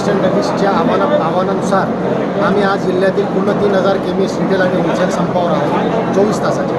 रजिस्टच्या आव्हानानुसार आम्ही आज जिल्ह्यातील पूर्ण 3000 केमिस्ट रिटेल आणि होलसेल संपावर आहोत 24 तासाच्या.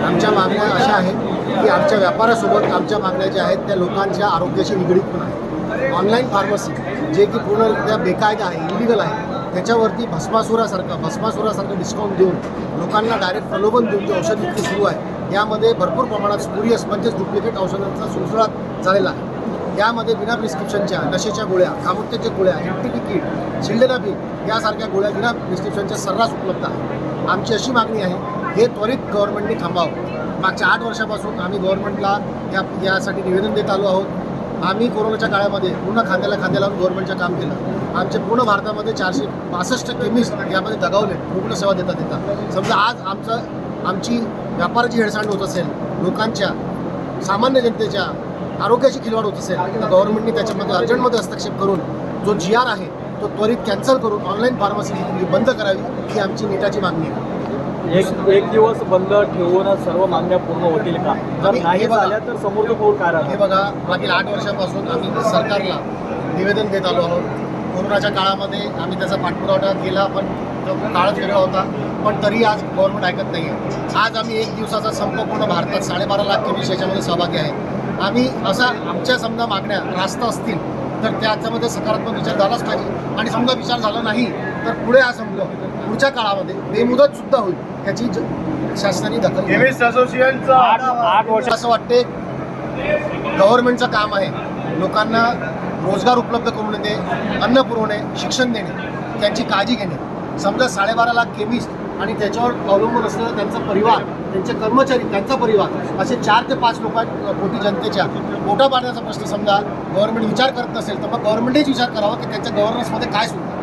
आमच्या मागण्या अशा आहेत की आमच्या व्यापारासोबत आमच्या मागण्या ज्या आहेत त्या लोकांच्या आरोग्याशी निगडीत पण आहेत. ऑनलाईन फार्मसी जे की पूर्णरित्या बेकायदा आहे, इलिगल आहे, त्याच्यावरती भस्मासुरासारखं डिस्काउंट देऊन लोकांना डायरेक्ट प्रलोभन देऊन जी औषध विक्री सुरू आहे यामध्ये भरपूर प्रमाणात स्पुरियस म्हणजेच डुप्लिकेट औषधांचा सुळसुळाट झालेला आहे. यामध्ये बिना प्रिस्क्रिप्शनच्या नशेच्या गोळ्या, कामुत्तेच्या गोळ्या, एंटी किट, सिल्डेनाफिल यासारख्या गोळ्या बिना प्रिस्क्रिप्शनच्या सर्रास उपलब्ध आहेत. आमची अशी मागणी आहे हे त्वरित गव्हर्नमेंटने थांबावं. मागच्या 8 वर्षापासून आम्ही गव्हर्नमेंटला यासाठी निवेदन देत आलो आहोत. आम्ही कोरोनाच्या काळामध्ये पूर्ण खांद्याला खांद्या लावून गव्हर्नमेंटचं काम केलं. आमचे पूर्ण भारतामध्ये 462 केमिस्ट यामध्ये दगावले रुग्णसेवा देता. समजा आज आमची व्यापाराची हेळसांड होत असेल, लोकांच्या सामान्य जनतेच्या आरोग्याची खिलवाड होत असेल तर गव्हर्नमेंटने त्याच्यामध्ये अर्जंटमध्ये हस्तक्षेप करून जो GR आहे तो त्वरित कॅन्सल करून ऑनलाईन फार्मसी बंद करावी ही आमची नेटाची मागणी आहे. एक दिवस बंद ठेवून सर्व मागण्या पूर्ण होतील का? जर नाही झाल्या तर समोरचं पाऊल काय राहणार? हे बघा, मागील 8 वर्षापासून आम्ही सरकारला निवेदन देत आलो आहोत. कोरोनाच्या काळामध्ये आम्ही त्याचा पाठपुरावा केला पण तो काळच वेगळा होता, पण तरी आज गव्हर्नमेंट ऐकत नाही आहे. आज आम्ही 1 दिवसाचा संप पूर्ण भारतात 12.5 लाख केमिस्ट याच्यामध्ये सहभागी आहेत. आम्ही असा आमच्या समजा मागण्या रास्त असतील तर त्याच्यामध्ये सकारात्मक विचार झालाच पाहिजे आणि समजा विचार झाला नाही तर पुढे हा संप पुढच्या काळामध्ये बेमुदत सुद्धा होईल याची शासनाने दखल घ्यावी. असोसिएशनचं 8 वर्ष असं वाटते गव्हर्नमेंटचं काम आहे लोकांना रोजगार उपलब्ध करून देणे, अन्न पुरवणे, शिक्षण देणे, त्यांची काळजी घेणे. समजा 12.5 लाख केमिस्ट आणि त्याच्यावर अवलंबून असलेला त्यांचा परिवार, त्यांचे कर्मचारी, त्यांचा परिवार असे 4 ते 5 कोटी जनतेच्या पोटा पाण्याचा प्रश्न समजा गव्हर्नमेंट विचार करत नसेल तर मग गव्हर्नमेंटच विचार करावा की त्यांच्या गव्हर्नन्समध्ये काय सुरू